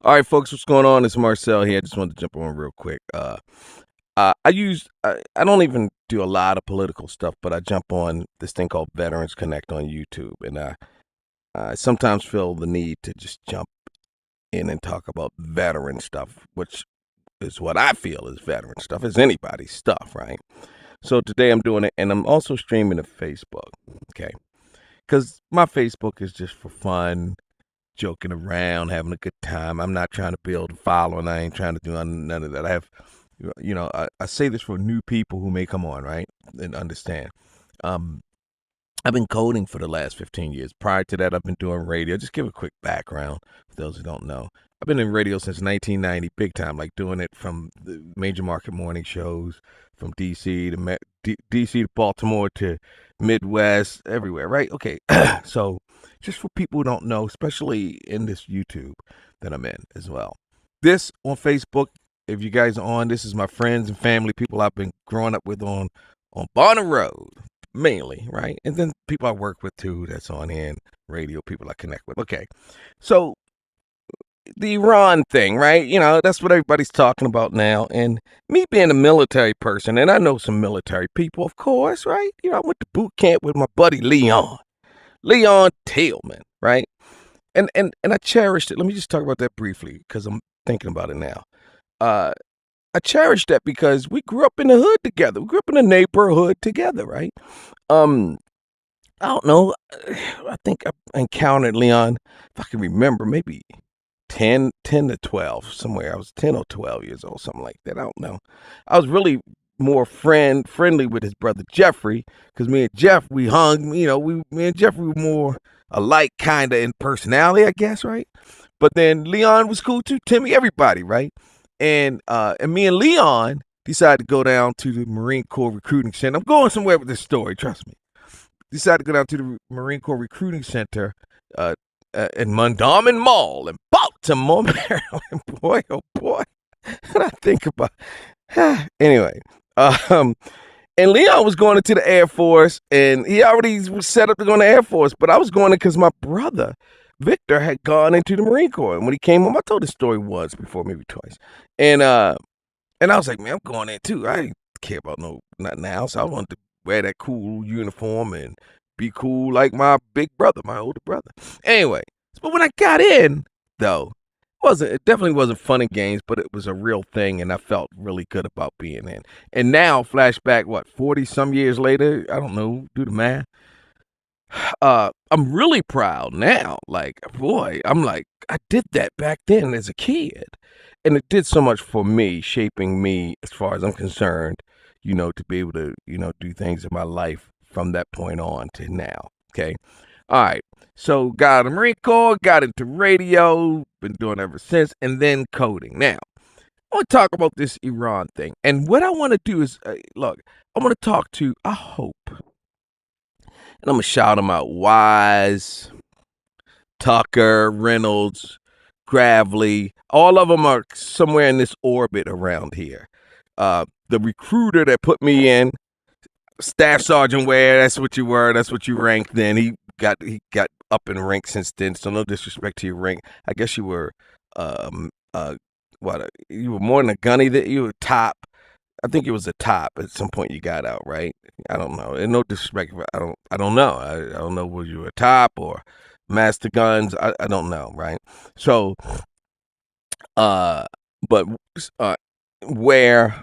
All right, folks, what's going on? It's Marcel here. I just wanted to jump on real quick. I don't even do a lot of political stuff, but I jump on this thing called Veterans Connect on YouTube, and I sometimes feel the need to just jump in and talk about veteran stuff, which is what I feel is veteran stuff. Is anybody's stuff, right? So today I'm doing it, and I'm also streaming to Facebook. Okay, because my Facebook is just for fun, joking around, having a good time. I'm not trying to build a following. I ain't trying to do none of that. I say this for new people who may come on, right, and understand. Um, I've been coding for the last 15 years. Prior to that, I've been doing radio. Just give a quick background for those who don't know. I've been in radio since 1990, big time, like doing it from the major market morning shows, from DC to DC to Baltimore to Midwest, everywhere, right? Okay, so just for people who don't know, especially in this YouTube that I'm in as well. This on Facebook, if you guys are on, this is my friends and family, people I've been growing up with on Bonner Road, mainly, right? And then people I work with too, that's on here, and radio people I connect with. Okay, so the Iran thing, right? You know, that's what everybody's talking about now. And me being a military person, and I know some military people, of course, right? You know, I went to boot camp with my buddy Leon Tillman, right? And I cherished it. Let me just talk about that briefly because I'm thinking about it now. Uh, I cherished that because we grew up in the hood together. We grew up in the neighborhood together, right? Um, I don't know. I think I encountered Leon, if I can remember, maybe 10 to 12 somewhere. I was 10 or 12 years old, something like that. I don't know. I was really more friendly with his brother Jeffrey because me and Jeff, we hung, me and Jeffrey were more alike kind of in personality, I guess, right? But then Leon was cool too, Timmy, everybody, right? And me and Leon decided to go down to the Marine Corps Recruiting Center. I'm going somewhere with this story, trust me. Decided to go down to the Marine Corps Recruiting Center uh, in Mondawmin Mall in Baltimore, Maryland. Boy, oh boy, what I think about. Anyway, um, and Leon was going into the Air Force, and he already was set up to go in the Air Force. But I was going in because my brother Victor had gone into the Marine Corps, and when he came home, I told the story once before, maybe twice, and I was like, man, I'm going in too. I didn't care about nothing else. I wanted to wear that cool uniform and be cool like my big brother, my older brother. Anyway, but when I got in, though, it definitely wasn't fun and games, but it was a real thing, and I felt really good about being in. And now, flashback, what, 40 some years later? I don't know, do the math. I'm really proud now. Like, boy, I'm like, I did that back then as a kid. And it did so much for me, shaping me as far as I'm concerned, to be able to, do things in my life from that point on to now. Okay. All right. So got out of the Marine Corps, got into radio, been doing it ever since, and then coding. Now, I want to talk about this Iran thing. And what I want to do is, look, I want to talk to, I hope, and I'm going to shout them out: Wise, Tucker, Reynolds, Gravely. All of them are somewhere in this orbit around here. The recruiter that put me in, Staff Sergeant Ware, that's what you were. That's what you ranked then. He got up in rank since then. So no disrespect to your rank. I guess you were, you were more than a gunny. That you were top. I think it was a top at some point. You got out, right? I don't know. And no disrespect. I don't know. I don't know whether you were a top or master guns. I don't know, right? So, but Ware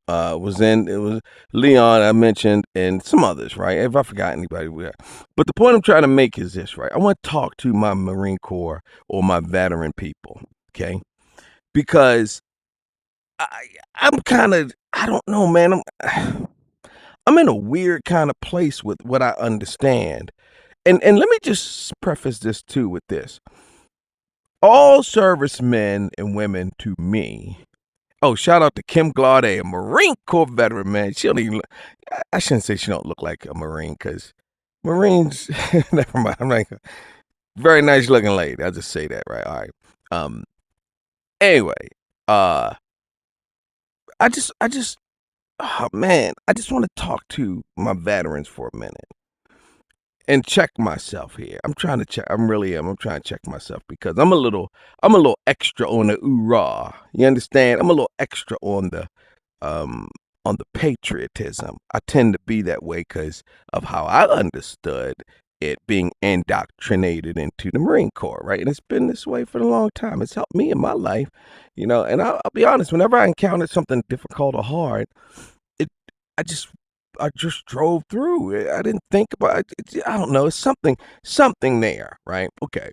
was in, it was Leon I mentioned and some others, right? If I forgot anybody, but the point I'm trying to make is this, right? I want to talk to my Marine Corps or my veteran people, okay? Because I'm kind of, I don't know, man. I'm in a weird kind of place with what I understand. And let me just preface this too with this. All servicemen and women to me. Oh, shout out to Kim Glaude, a Marine Corps veteran, man. She don't even, I shouldn't say she don't look like a Marine, because Marines, never mind. I'm like, very nice looking lady. I'll just say that, right? All right. Anyway, I just, oh man, I just want to talk to my veterans for a minute. and check myself here. I'm trying to check. I'm trying to check myself because I'm a little extra on the oorah. You understand? I'm a little extra on the patriotism. I tend to be that way because of how I understood it being indoctrinated into the Marine Corps, right? And it's been this way for a long time. It's helped me in my life, and I'll be honest, whenever I encountered something difficult or hard, it, I just drove through. I didn't think about it. I don't know. It's something there, right? Okay.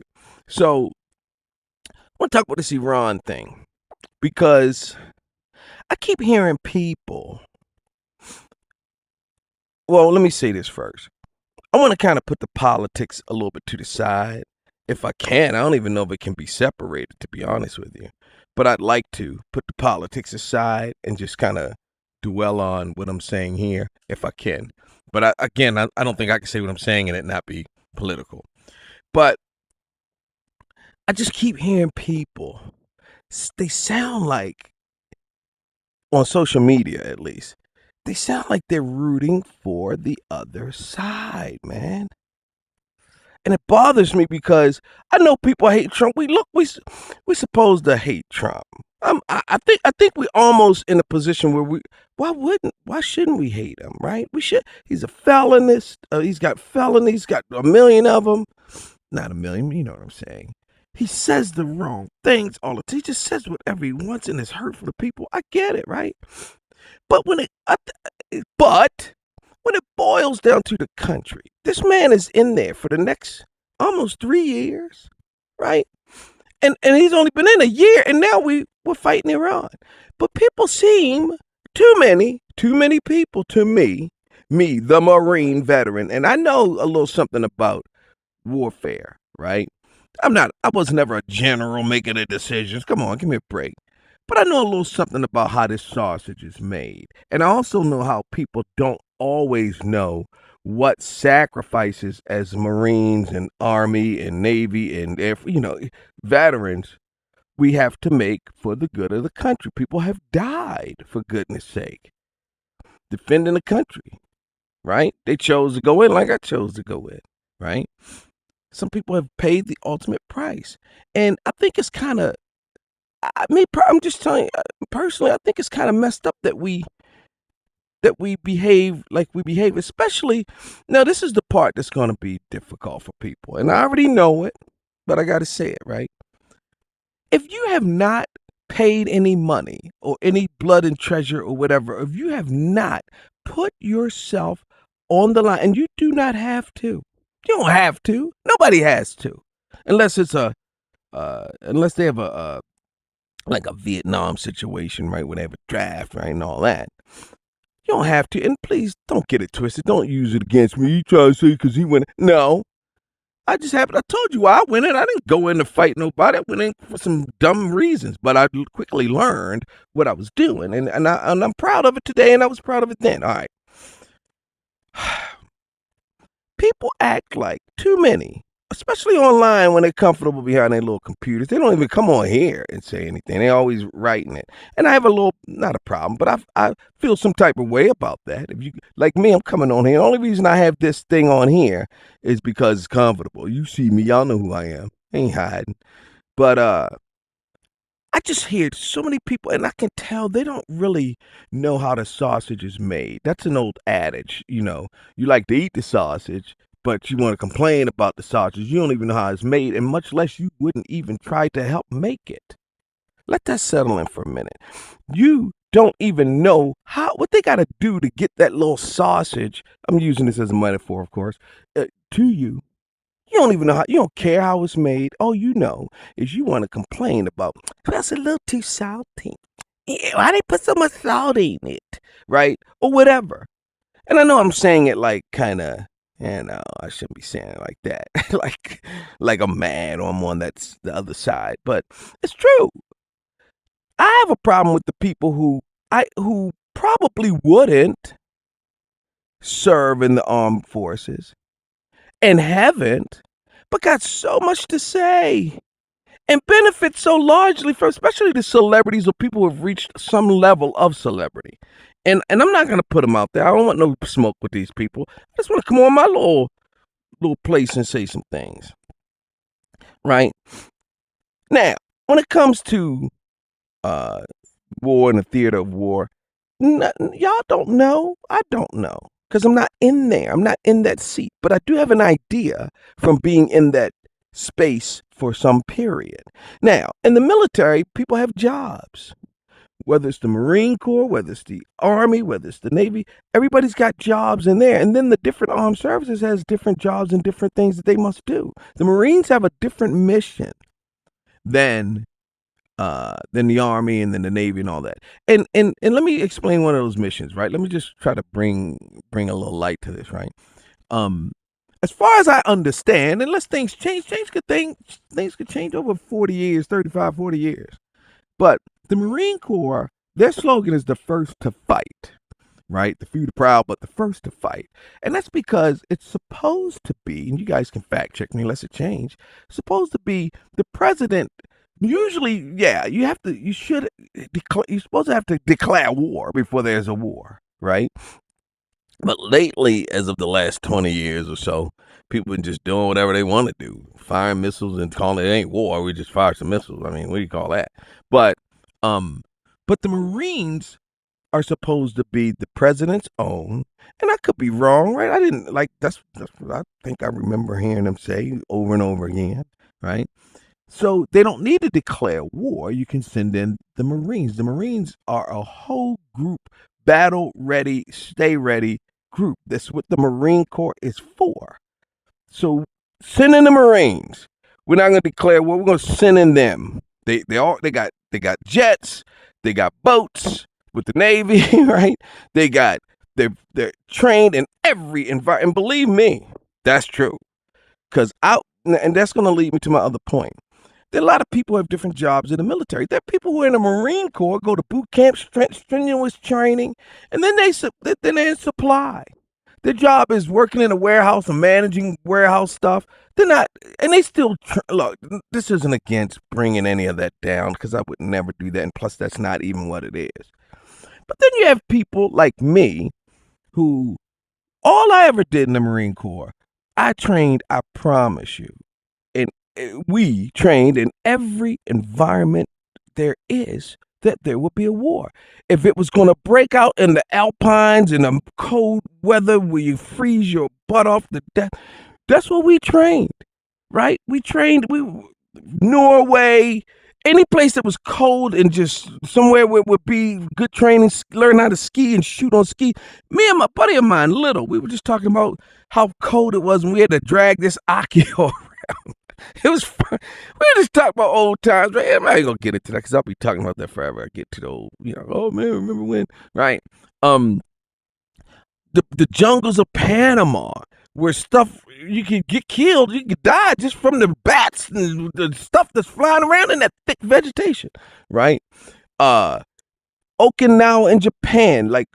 So I want to talk about this Iran thing because I keep hearing people. Well, let me say this first. I want to kind of put the politics a little bit to the side. If I can, I don't even know if it can be separated, to be honest with you. But I'd like to put the politics aside and just kind of dwell on what I'm saying here, if I can. But I don't think I can say what I'm saying and it not be political. But I just keep hearing people. They sound like, on social media at least, they sound like they're rooting for the other side, man. And it bothers me because I know people hate Trump. We supposed to hate Trump. I think we almost in a position where why shouldn't we hate him, right? We should. He's a felonist. He's got felonies. Got a million of them. Not a million. You know what I'm saying. He says the wrong things all the time. He just says whatever he wants and is hurtful to people. I get it, right? But when it boils down to the country, this man is in there for the next almost 3 years, right? And he's only been in a year, and now we're fighting Iran. But people seem too many people to me, the Marine veteran, and I know a little something about warfare, right? I was never a general making the decisions. Come on, give me a break. But I know a little something about how this sausage is made. And I also know how people don't always know what sacrifices as Marines and Army and Navy and veterans we have to make for the good of the country. People have died, for goodness sake, defending the country, right? They chose to go in like I chose to go in, right? Some people have paid the ultimate price. And I think it's kind of, I'm just telling you, personally, I think it's kind of messed up that we behave like we behave, especially, now this is the part that's going to be difficult for people. And I already know it, but I got to say it, right? If you have not paid any money or any blood and treasure or whatever, if you have not put yourself on the line, and you do not have to, you don't have to, nobody has to, unless it's unless they have like a Vietnam situation, right, where they have a draft, right, and all that. You don't have to, and please don't get it twisted. Don't use it against me. You try to say because he went. No, I told you why I went in. I didn't go in to fight nobody. I went in for some dumb reasons, but I quickly learned what I was doing, and I'm proud of it today, and I was proud of it then. All right. People act like too many, especially online when they're comfortable behind their little computers. They don't even come on here and say anything. They're always writing it. And I have not a problem, but I feel some type of way about that. If you, like me, I'm coming on here. The only reason I have this thing on here is because it's comfortable. You see me, y'all know who I am. I ain't hiding. But I just hear so many people, and I can tell they don't really know how the sausage is made. That's an old adage, You like to eat the sausage, but you want to complain about the sausage. You don't even know how it's made, and much less you wouldn't even try to help make it. Let that settle in for a minute. You don't even know what they got to do to get that little sausage. I'm using this as a metaphor, of course, to you. You don't even know you don't care how it's made. All you know is you want to complain about, that's a little too salty. Why they put so much salt in it, right? Or whatever. And I know I'm saying it like kind of, I shouldn't be saying it like that. like I'm mad or I'm on that's the other side. But it's true. I have a problem with the people who probably wouldn't serve in the armed forces and haven't, but got so much to say and benefit so largely from, especially the celebrities or people who have reached some level of celebrity. And I'm not going to put them out there. I don't want no smoke with these people. I just want to come on my little little place and say some things. Right? Now, when it comes to war and the theater of war, y'all don't know. I don't know because I'm not in there. I'm not in that seat. But I do have an idea from being in that space for some period. Now, in the military, people have jobs. Whether it's the Marine Corps, whether it's the Army, whether it's the Navy, everybody's got jobs in there. And then the different armed services has different jobs and different things that they must do. The Marines have a different mission than the Army and then the Navy and all that. And let me explain one of those missions, right? Let me just try to bring a little light to this, right? As far as I understand, unless things change, things could change over 40 years, 35, 40 years. But the Marine Corps, their slogan is the first to fight, right? The few, the proud, but the first to fight. And that's because it's supposed to be, and you guys can fact check me unless it changed, supposed to be the president. Usually, yeah, you're supposed to have to declare war before there's a war, right? But lately, as of the last 20 years or so, people have been just doing whatever they want to do, firing missiles and calling it ain't war. We just fire some missiles. I mean, what do you call that? But the Marines are supposed to be the president's own, and I could be wrong, right? I didn't like that's what I think I remember hearing them say over and over again, right? So they don't need to declare war. You can send in the Marines. The Marines are a whole group, battle ready, stay ready group. That's what the Marine Corps is for. So send in the Marines. We're not going to declare war. We're going to send in them. They got jets. They got boats with the Navy, right? They're trained in every environment. And believe me, that's true. And that's going to lead me to my other point. There are a lot of people who have different jobs in the military. There are people who are in the Marine Corps, go to boot camp, strenuous training, and then they're in supply. Their job is working in a warehouse and managing warehouse stuff. They're not, and they still look. This isn't against bringing any of that down because I would never do that, and plus that's not even what it is. But then you have people like me who all I ever did in the Marine Corps, I trained, I promise you, and we trained in every environment there is that there would be a war. If it was going to break out in the Alpines in the cold weather where you freeze your butt off to death, that's what we trained, right? Norway, any place that was cold and just somewhere where it would be good training, learn how to ski and shoot on ski. Me and my buddy of mine, Little, we were just talking about how cold it was and we had to drag this Akio around. It was fun. We just talk about old times, right? I'm not gonna get into that because I'll be talking about that forever. I get to the old, oh man, remember when, right? The jungles of Panama, where stuff you can get killed, you can die just from the bats and the stuff that's flying around in that thick vegetation, right? Okinawa in Japan, like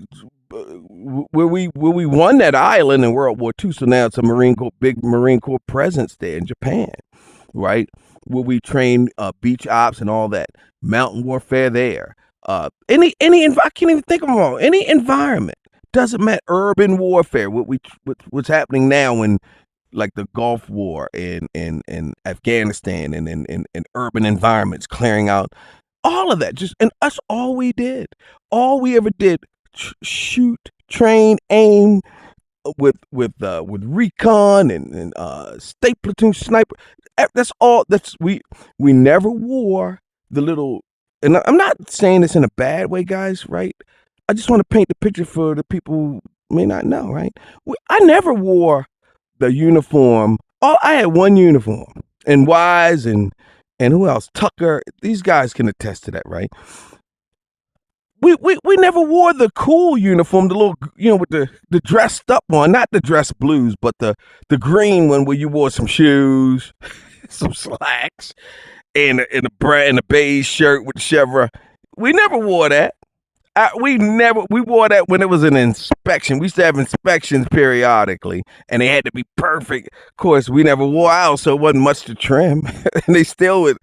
where we won that island in World War II, so now it's a big Marine Corps presence there in Japan, right? Where we train beach ops and all that, mountain warfare there. I can't even think of them all. Any environment, doesn't matter. Urban warfare, what's happening now in like the Gulf War in Afghanistan and in urban environments, clearing out all of that. All we ever did. Shoot, train, aim with recon and state platoon sniper. That's all. We never wore the little. And I'm not saying this in a bad way, guys. Right? I just want to paint the picture for the people who may not know. Right? I never wore the uniform. I had one uniform, and Wise and who else? Tucker. These guys can attest to that, right? We never wore the cool uniform, the little, with the dressed up one, not the dress blues, but the green one where you wore some shoes, some slacks, and a beige shirt with the chevron. We never wore that. We wore that when it was an inspection. We used to have inspections periodically, and they had to be perfect. Of course, we never wore out, so it wasn't much to trim, and they still would,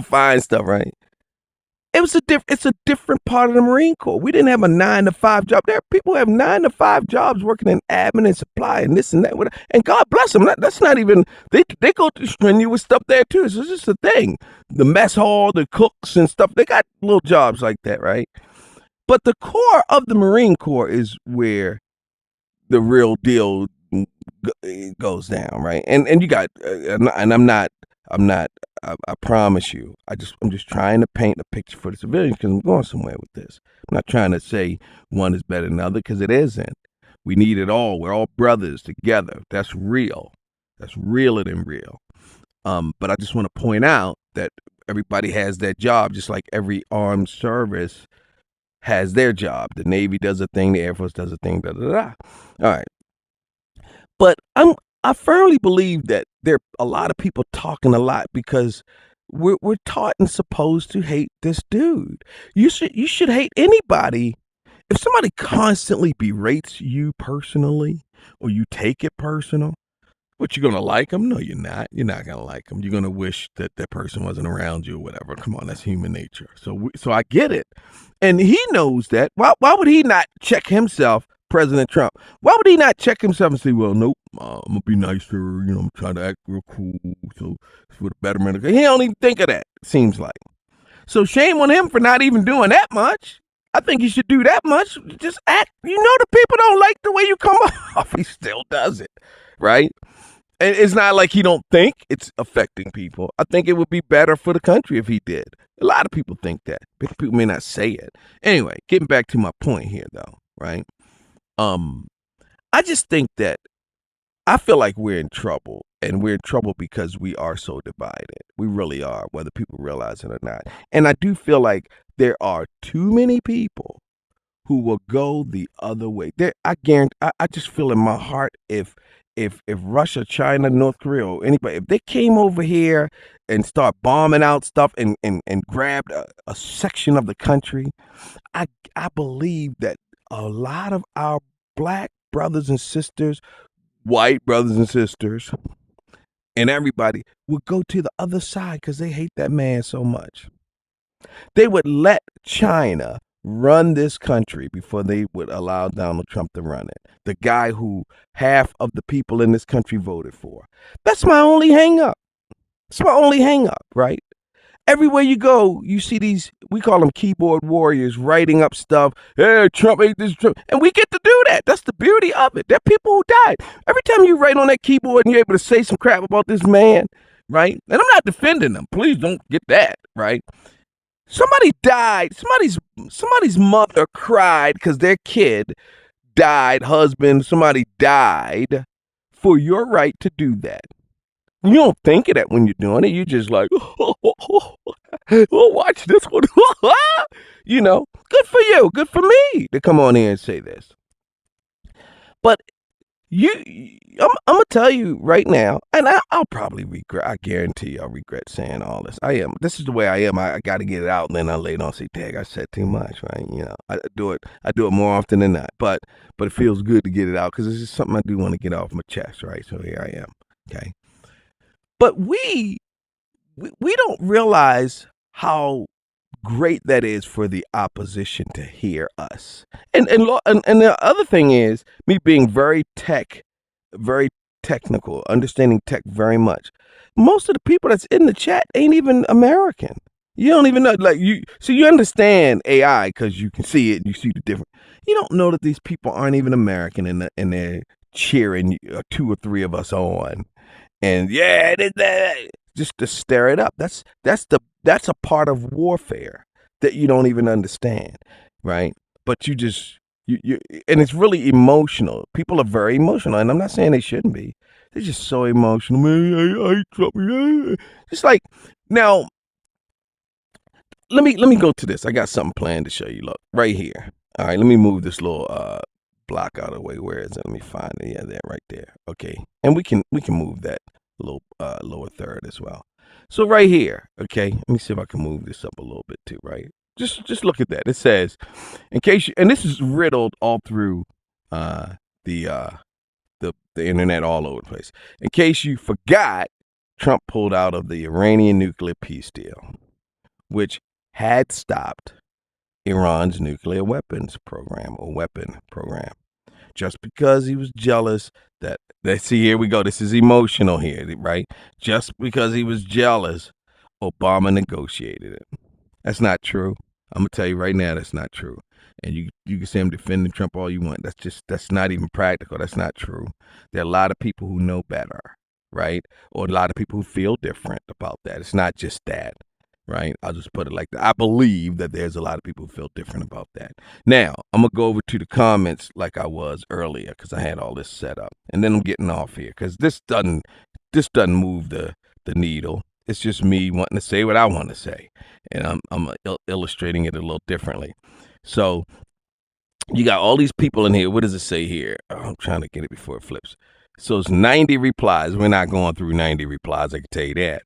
find stuff, right? It's a different part of the Marine Corps. We didn't have a 9 to 5 job. There are people who have 9 to 5 jobs working in admin and supply and this and that. And God bless them. That's not even, they go through strenuous stuff there too. So it's just a thing. The mess hall, the cooks and stuff, they got little jobs like that, right? But the core of the Marine Corps is where the real deal goes down, right? And you got, and I'm not, I promise you, I'm just trying to paint a picture for the civilians because I'm going somewhere with this. I'm not trying to say one is better than the other because it isn't. We need it all. We're all brothers together. That's real. That's realer than real. But I just want to point out that everybody has that job, just like every armed service has their job. The Navy does a thing, the Air Force does a thing, da da da. All right. But I firmly believe that there are a lot of people talking a lot because we're taught and supposed to hate this dude. You should hate anybody. If somebody constantly berates you personally or you take it personal, what, you're gonna like them? No, you're not. You're not gonna like them. You're gonna wish that that person wasn't around you or whatever. Come on, that's human nature. So I get it, and he knows that. Why would he not check himself, President Trump? Why would he not check himself and say, "Well, nope, I'm gonna be nicer. You know, I'm trying to act real cool, so it's for the betterment of." He don't even think of that. Seems like. So shame on him for not even doing that much. I think he should do that much. Just act. You know, the people don't like the way you come off. He still does it, right? And it's not like he don't think it's affecting people. I think it would be better for the country if he did. A lot of people think that. People may not say it. Anyway, getting back to my point here, though, right? I just think that I feel like we're in trouble, and we're in trouble because we are so divided. We really are, whether people realize it or not. And I do feel like there are too many people who will go the other way. I guarantee. I just feel in my heart if Russia, China, North Korea, or anybody, if they came over here and start bombing out stuff and grabbed a section of the country, I believe that a lot of our black brothers and sisters, white brothers and sisters, and everybody would go to the other side because they hate that man so much. They would let China run this country before they would allow Donald Trump to run it. The guy who half of the people in this country voted for. That's my only hang up. It's my only hang up, right? Everywhere you go, you see these, we call them keyboard warriors, writing up stuff. Hey, Trump ate this, Trump. And we get to do that. That's the beauty of it. There are people who died. Every time you write on that keyboard and you're able to say some crap about this man, right? And I'm not defending them. Please don't get that, right? Somebody died. Somebody's mother cried because their kid died, husband, somebody died for your right to do that. You don't think of that when you're doing it. You're just like, oh, watch this one. You know, good for you. Good for me to come on here and say this. But I'm going to tell you right now, and I'll probably regret, I guarantee I'll regret saying all this. This is the way I am. I got to get it out, and then I later on say, dang, I said too much, right? You know, I do it more often than not, but it feels good to get it out because it's just something I do want to get off my chest, right? So here I am, okay? But we don't realize how great that is for the opposition to hear us. And the other thing is me being very technical, understanding tech very much. Most of the people that's in the chat ain't even American. You don't even know, like so you understand AI because you can see it and you see the difference. You don't know that these people aren't even American and they're cheering 2 or 3 of us on. And yeah, just to stir it up. That's a part of warfare that you don't even understand, right? But you and it's really emotional. People are very emotional, and I'm not saying they shouldn't be. They're just so emotional. Man, I hate Trump. It's like, now, let me go to this. I got something planned to show you. Look, right here. All right, let me move this little block out of the way. Where is it? Let me find it. Yeah, there, right there. Okay, and we can move that little lower third as well. So right here, okay. Let me see if I can move this up a little bit too. Right, just look at that. It says, in case you, and this is riddled all through the internet all over the place. In case you forgot, Trump pulled out of the Iranian nuclear peace deal, which had stopped Iran's nuclear weapons program or weapon program. Just because he was jealous that, see, here we go. This is emotional here, right? Just because he was jealous, Obama negotiated it. That's not true. I'm gonna tell you right now, that's not true. And you can say I'm defending Trump all you want. That's not even practical. That's not true. There are a lot of people who know better, right? Or a lot of people who feel different about that. It's not just that, right? I'll just put it like that. I believe that there's a lot of people who feel different about that. Now, I'm gonna go over to the comments like I was earlier because I had all this set up, and then I'm getting off here because this doesn't move the needle. It's just me wanting to say what I want to say, and I'm illustrating it a little differently. So you got all these people in here. What does it say here? Oh, I'm trying to get it before it flips. So it's 90 replies. We're not going through 90 replies. I can tell you that,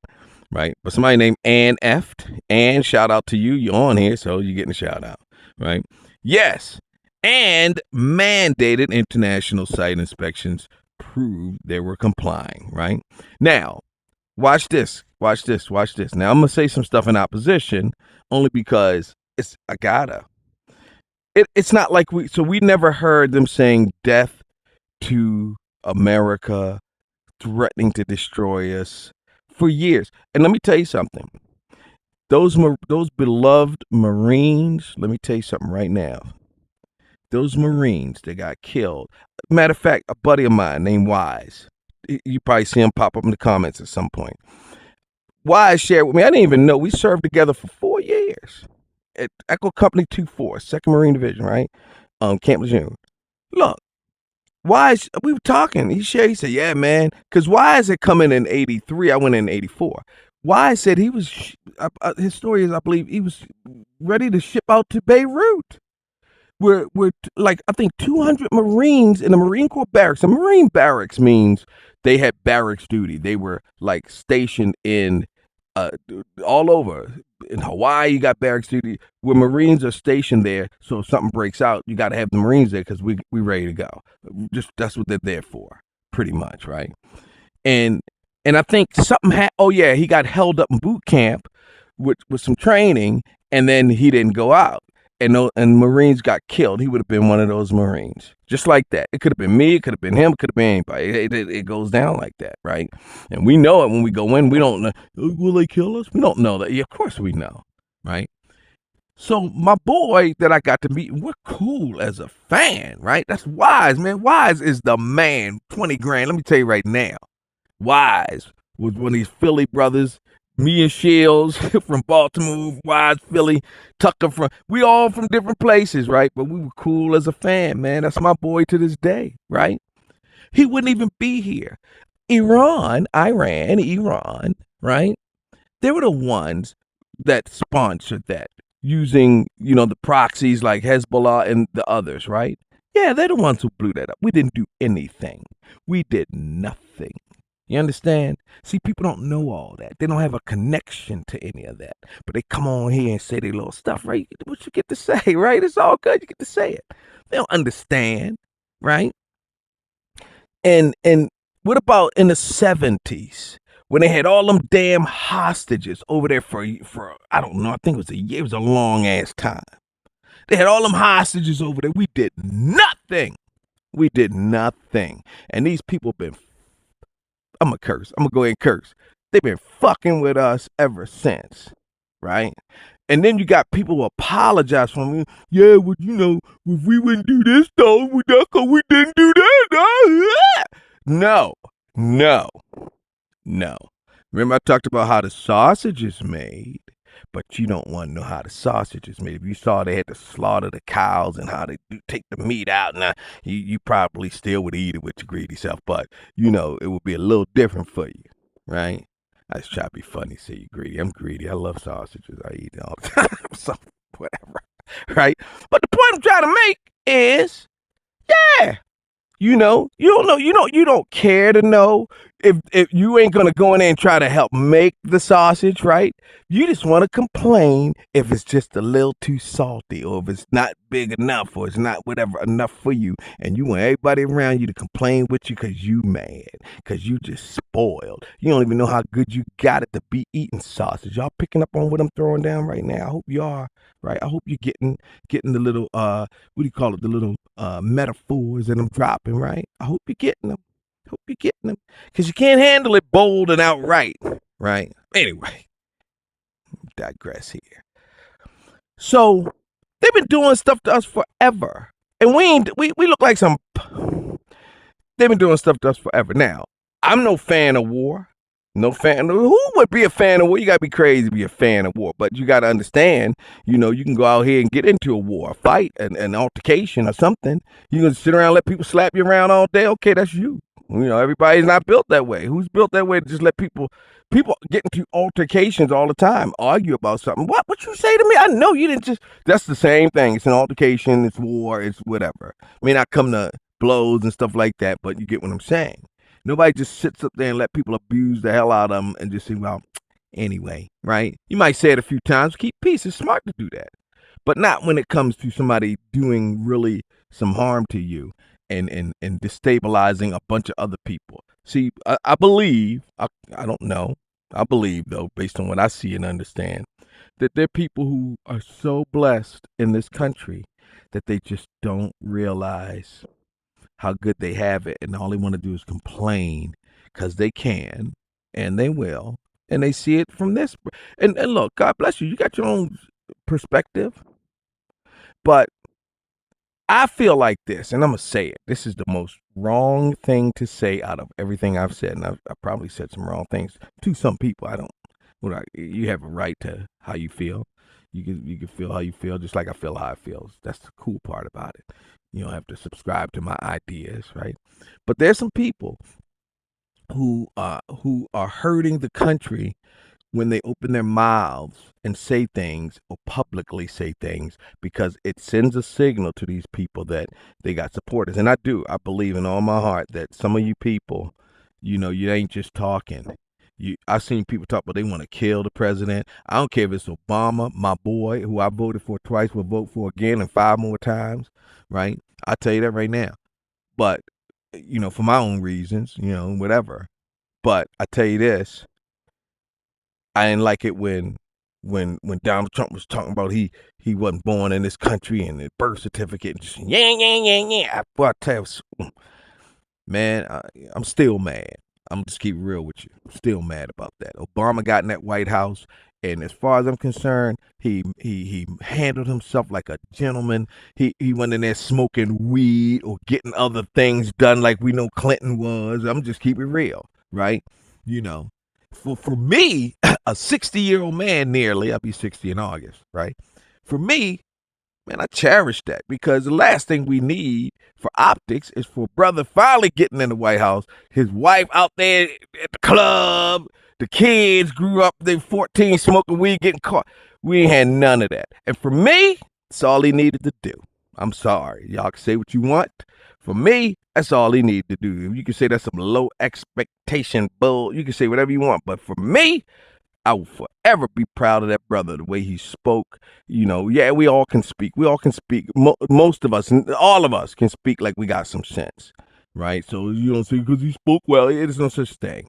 right? But somebody named Ann Eft. Ann, shout out to you. You're on here, so you're getting a shout out, right? Yes, and mandated international site inspections proved they were complying, right? Now, watch this. Watch this. Watch this. Now, I'm going to say some stuff in opposition only because I gotta. It's not like we never heard them saying death to America, threatening to destroy us for years. And let me tell you something. Those beloved Marines, let me tell you something right now. Those Marines that got killed. Matter of fact, a buddy of mine named Wise, you probably see him pop up in the comments at some point. Wise shared with me, I didn't even know, we served together for 4 years at Echo Company 24, 2nd Marine Division, right? Camp Lejeune. Look, Wise, we were talking. He said, yeah, man, because Wise had come in 83. I went in 84. Wise said he was, his story is, I believe, he was ready to ship out to Beirut. We're like, I think 200 Marines in the Marine Corps barracks. The Marine barracks means they had barracks duty. They were like stationed in all over. In Hawaii, you got barracks duty where Marines are stationed there. So if something breaks out, you got to have the Marines there because we ready to go. Just that's what they're there for, pretty much, right? And I think something he got held up in boot camp with some training, and then he didn't go out. And Marines got killed. He would have been one of those Marines. Just like that. It could have been me. It could have been him. It could have been anybody. It goes down like that, right? And we know it when we go in. We don't know. Will they kill us? We don't know that. Yeah, of course we know, right? So my boy that I got to meet, we're cool as a fan, right? That's Wise, man. Wise is the man. 20 grand. Let me tell you right now. Wise was one of these Philly brothers. Me and Shields from Baltimore, Wise, Philly, Tucker we all from different places, right? But we were cool as a fan, man. That's my boy to this day, right? He wouldn't even be here. Iran, right? They were the ones that sponsored that using, the proxies like Hezbollah and the others, right? Yeah, they're the ones who blew that up. We didn't do anything. We did nothing. You understand? See, people don't know all that. They don't have a connection to any of that. But they come on here and say their little stuff, right? What you get to say, right? It's all good. You get to say it. They don't understand, right? And what about in the 70s when they had all them damn hostages over there for I don't know, I think it was a year. It was a long ass time. They had all them hostages over there. We did nothing. We did nothing. And these people been, I'm going to curse. I'm going to go ahead and curse. They've been fucking with us ever since, right? And then you got people who apologize for me. Yeah, well, if we wouldn't do this, though, we didn't do that. No. Remember I talked about how the sausage is made, but you don't want to know how the sausage is made. If you saw they had to slaughter the cows and how they take the meat out, now you probably still would eat it with your greedy self, but it would be a little different for you, right? I just try to be funny, say you greedy. I'm greedy. I love sausages. I eat it all the time. So whatever, right? But the point I'm trying to make is, yeah, you don't know, you don't care to know. if you ain't gonna go in there and try to help make the sausage, right? You just want to complain if it's just a little too salty, or if it's not big enough, or it's not whatever enough for you, and you want everybody around you to complain with you because you mad, because you just spoiled. You don't even know how good you got it to be eating sausage. Y'all picking up on what I'm throwing down right now? I hope you are, right? I hope you're getting the little what do you call it? The little metaphors that I'm dropping, right? I hope you're getting them. Hope you're getting them, because you can't handle it bold and outright, right? Anyway, digress here. So they've been doing stuff to us forever, and we look like some. They've been doing stuff to us forever. Now, I'm no fan of war. No fan. Who would be a fan of war? You gotta be crazy to be a fan of war. But you gotta understand, you can go out here and get into a war, a fight, an altercation or something. You can sit around and let people slap you around all day. Okay, that's you. Everybody's not built that way. Who's built that way to just let people get into altercations all the time, argue about something? What you say to me? I know you didn't just. That's the same thing. It's an altercation. It's war. It's whatever. May not come to blows and stuff like that, but you get what I'm saying. Nobody just sits up there and let people abuse the hell out of them and just say, well, anyway, right? You might say it a few times. Keep peace. It's smart to do that, but not when it comes to somebody doing really some harm to you. And destabilizing a bunch of other people. See, I believe, I don't know, I believe, though, based on what I see and understand, that there are people who are so blessed in this country that they just don't realize how good they have it, and all they want to do is complain, because they can, and they will, and they see it from this. And look, God bless you, you got your own perspective, but I feel like this, and I'm going to say it. This is the most wrong thing to say out of everything I've said, and I probably said some wrong things to some people. You have a right to how you feel. You can feel how you feel, just like I feel how I feel. That's the cool part about it. You don't have to subscribe to my ideas, right? But there's some people who are hurting the country when they open their mouths and say things, or publicly say things, because it sends a signal to these people that they got supporters. And I believe in all my heart that some of you people, you ain't just talking. I've seen people talk about they want to kill the president. I don't care if it's Obama, my boy, who I voted for twice, will vote for again and 5 more times, right? I'll tell you that right now. But, for my own reasons, whatever. But I tell you this, I didn't like it when Donald Trump was talking about he wasn't born in this country, and the birth certificate, and just, yeah. Boy, I tell you, man, I'm still mad. I'm just keep real with you. I'm still mad about that. Obama got in that White House, and as far as I'm concerned, he handled himself like a gentleman. He went in there smoking weed or getting other things done like we know Clinton was. I'm just keep it real, right? For me, a 60-year-old man, nearly, I'll be 60 in August, right? For me, man, I cherish that, because the last thing we need for optics is for brother finally getting in the White House, his wife out there at the club, the kids grew up, they 14 smoking weed, getting caught. We ain't had none of that. And for me, that's all he needed to do. I'm sorry. Y'all can say what you want. For me, that's all he needed to do. You can say that's some low expectation bull. You can say whatever you want. But for me, I will forever be proud of that brother, the way he spoke. Yeah, we all can speak. We all can speak. Most of us, all of us can speak like we got some sense, right? So you don't say because he spoke well. It is no such thing.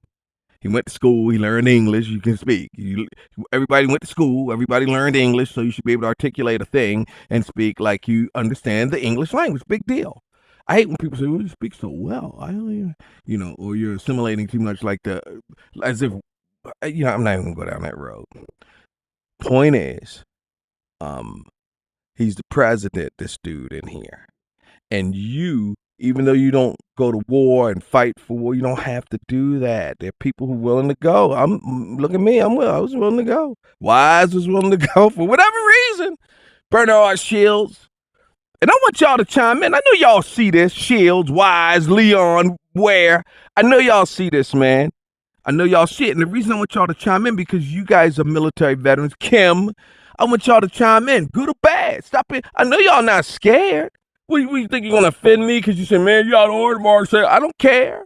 He went to school. He learned English. You can speak. Everybody went to school. Everybody learned English, so you should be able to articulate a thing and speak like you understand the English language. Big deal. I hate when people say, well, you speak so well. I don't even, or you're assimilating too much, as if, I'm not even going to go down that road. Point is, he's the president, this dude in here. And you, even though you don't go to war and fight for war, you don't have to do that. There are people who are willing to go. Look at me. I was willing to go. Wise was willing to go for whatever reason. Bernard Shields. And I want y'all to chime in. I know y'all see this. Shields, Wise, Leon, Ware. I know y'all see this, man. I know y'all see it. And the reason I want y'all to chime in, because you guys are military veterans. Kim, I want y'all to chime in. Good or bad. Stop it. I know y'all not scared. What you think you're going to offend me because you say, man, you out of order, Mark? I don't care.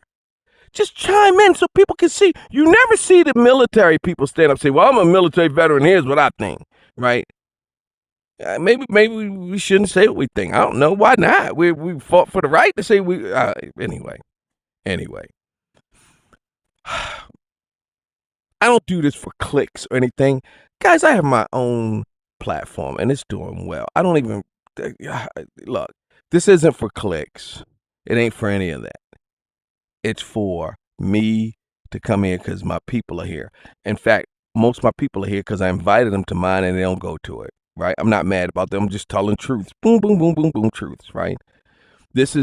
just chime in so people can see. You never see the military people stand up and say, well, I'm a military veteran. Here's what I think, right? Maybe we shouldn't say what we think. I don't know. Why not? We fought for the right to say we. Anyway. I don't do this for clicks or anything. Guys, I have my own platform and it's doing well. I don't even look. This isn't for clicks. It ain't for any of that. It's for me to come here because my people are here. In fact, most of my people are here because I invited them to mine and they don't go to it. Right? I'm not mad about them. I'm just telling truths. Boom, boom, boom, boom, boom, truths. Right? This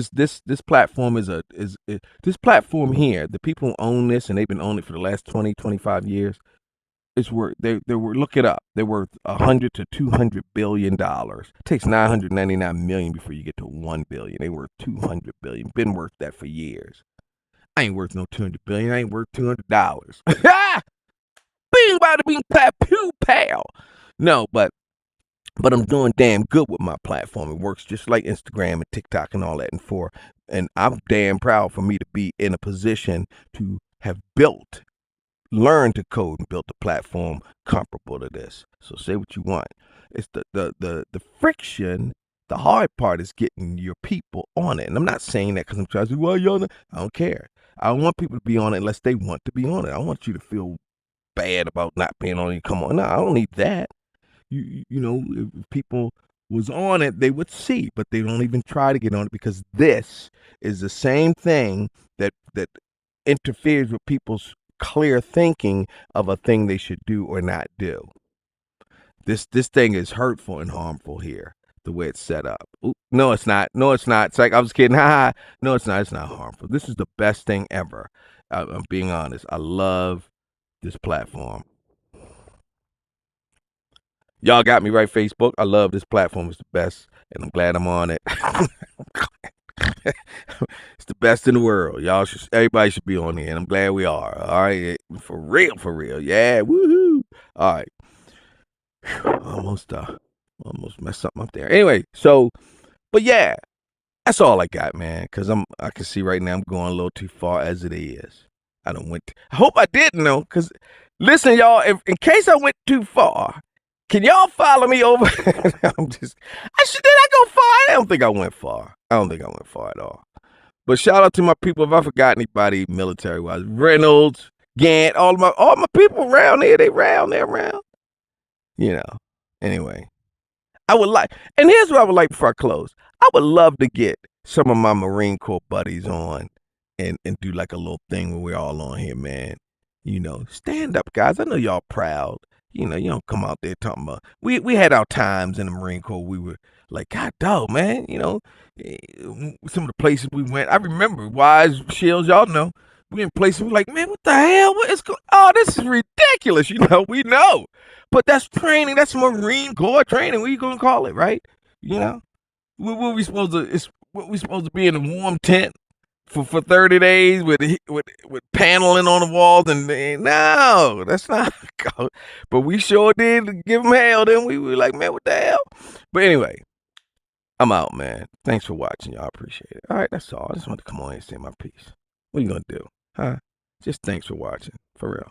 platform is this platform here. The people who own this and they've been owning it for the last 20, 25 years. It's worth they were look it up. They're worth $100 to $200 billion. It takes 999 million before you get to 1 billion. They worth 200 billion. Been worth that for years. I ain't worth no 200 billion. I ain't worth $200. Bing, bada, bing, pat, pew, pow. No, but I'm doing damn good with my platform. It works just like Instagram and TikTok and all that. And I'm damn proud for me to be in a position to have learned to code and built a platform comparable to this. So say what you want. It's the friction. The hard part is getting your people on it. And I'm not saying that because I'm trying to say, well, y'all, I don't care. I don't want people to be on it unless they want to be on it. I want you to feel bad about not being on it. Come on. No, I don't need that. You know, if people was on it, they would see, but they don't even try to get on it because this is the same thing that interferes with people's clear thinking of a thing they should do or not do. This thing is hurtful and harmful here, the way it's set up. Ooh, no, it's not. It's like, I was kidding. No, it's not. It's not harmful. This is the best thing ever. I'm being honest. I love this platform. Y'all got me right, Facebook. I love this platform. It's the best, and I'm glad I'm on it. It's the best in the world. Everybody should be on here, and I'm glad we are. All right, for real. Yeah, woohoo! All right, almost messed something up there. Anyway, but yeah, that's all I got, man. Cause I can see right now I'm going a little too far as it is. I hope I didn't know. Cause listen, y'all, in case I went too far. Can y'all follow me over? Did I go far? I don't think I went far. I don't think I went far at all. But shout out to my people. If I forgot anybody military-wise, Reynolds, Gant, all my people around here, they're around. You know. Anyway. And here's what I would like before I close. I would love to get some of my Marine Corps buddies on and do like a little thing where we're all on here, man. You know, stand up, guys. I know y'all proud. You know, you don't come out there talking about. We had our times in the Marine Corps. We were like, God dog, man. You know, some of the places we went. I remember Wise Shields. Y'all know we in places. We're like, man, what the hell? What is going? Oh, this is ridiculous. You know, we know, but that's training. That's Marine Corps training. What are you gonna call it, right? You know, what we supposed to? It's what we supposed to be in a warm tent for 30 days with paneling on the walls and no, that's not. But we sure did give them hell. Then we were like, man, what the hell? But anyway, I'm out, man. Thanks for watching, y'all. I appreciate it. All right, that's all. I just wanted to come on and say my piece. What are you gonna do, huh? Just thanks for watching, for real.